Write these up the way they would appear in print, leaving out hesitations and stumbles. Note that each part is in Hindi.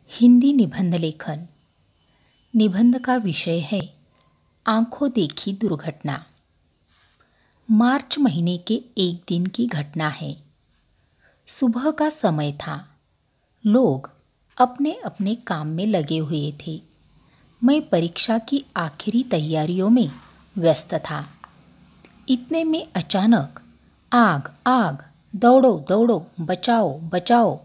हिंदी निबंध लेखन। निबंध का विषय है आंखों देखी दुर्घटना। मार्च महीने के एक दिन की घटना है। सुबह का समय था। लोग अपने अपने काम में लगे हुए थे। मैं परीक्षा की आखिरी तैयारियों में व्यस्त था। इतने में अचानक आग आग, दौड़ो दौड़ो, बचाओ बचाओ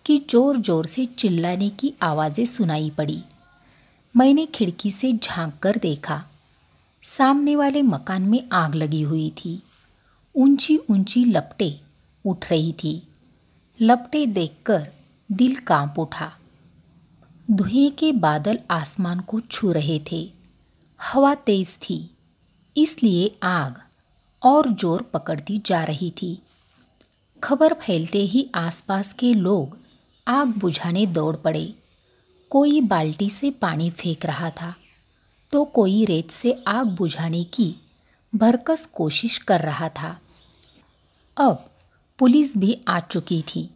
की जोर जोर से चिल्लाने की आवाज़ें सुनाई पड़ी। मैंने खिड़की से झांक कर देखा। सामने वाले मकान में आग लगी हुई थी। ऊंची ऊंची लपटें उठ रही थी। लपटें देखकर दिल कांप उठा। धुएं के बादल आसमान को छू रहे थे। हवा तेज थी, इसलिए आग और जोर पकड़ती जा रही थी। खबर फैलते ही आसपास के लोग आग बुझाने दौड़ पड़े। कोई बाल्टी से पानी फेंक रहा था तो कोई रेत से आग बुझाने की भरकस कोशिश कर रहा था। अब पुलिस भी आ चुकी थी।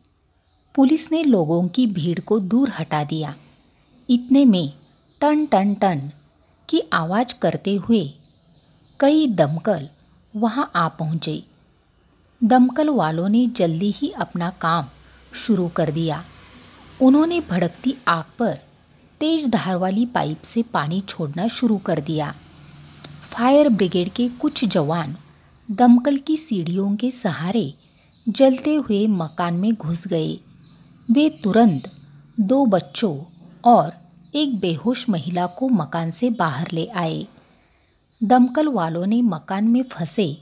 पुलिस ने लोगों की भीड़ को दूर हटा दिया। इतने में टन टन टन की आवाज़ करते हुए कई दमकल वहां आ पहुंचे। दमकल वालों ने जल्दी ही अपना काम शुरू कर दिया। उन्होंने भड़कती आग पर तेज धार वाली पाइप से पानी छोड़ना शुरू कर दिया। फायर ब्रिगेड के कुछ जवान दमकल की सीढ़ियों के सहारे जलते हुए मकान में घुस गए। वे तुरंत 2 बच्चों और एक बेहोश महिला को मकान से बाहर ले आए। दमकल वालों ने मकान में फंसे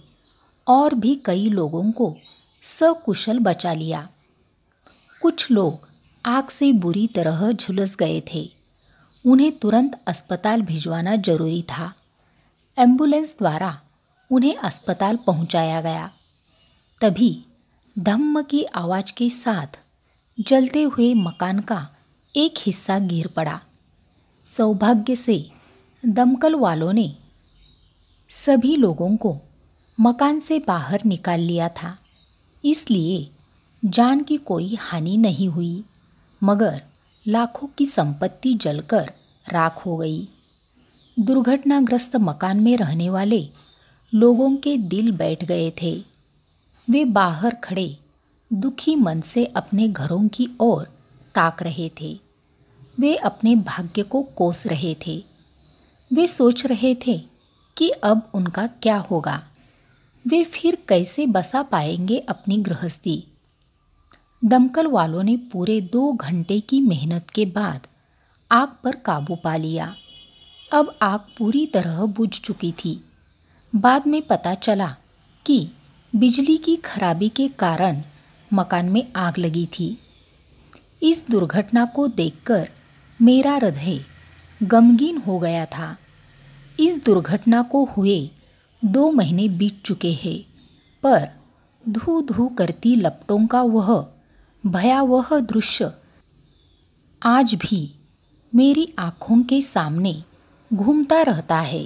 और भी कई लोगों को सकुशल बचा लिया। कुछ लोग आग से बुरी तरह झुलस गए थे। उन्हें तुरंत अस्पताल भिजवाना जरूरी था। एम्बुलेंस द्वारा उन्हें अस्पताल पहुंचाया गया। तभी धम्म की आवाज़ के साथ जलते हुए मकान का एक हिस्सा गिर पड़ा। सौभाग्य से दमकल वालों ने सभी लोगों को मकान से बाहर निकाल लिया था, इसलिए जान की कोई हानि नहीं हुई, मगर लाखों की संपत्ति जलकर राख हो गई। दुर्घटनाग्रस्त मकान में रहने वाले लोगों के दिल बैठ गए थे। वे बाहर खड़े दुखी मन से अपने घरों की ओर ताक रहे थे। वे अपने भाग्य को कोस रहे थे। वे सोच रहे थे कि अब उनका क्या होगा। वे फिर कैसे बसा पाएंगे अपनी गृहस्थी। दमकल वालों ने पूरे 2 घंटे की मेहनत के बाद आग पर काबू पा लिया। अब आग पूरी तरह बुझ चुकी थी। बाद में पता चला कि बिजली की खराबी के कारण मकान में आग लगी थी। इस दुर्घटना को देखकर मेरा हृदय गमगीन हो गया था। इस दुर्घटना को हुए 2 महीने बीत चुके हैं, पर धू धू करती लपटों का वह भयावह दृश्य आज भी मेरी आँखों के सामने घूमता रहता है।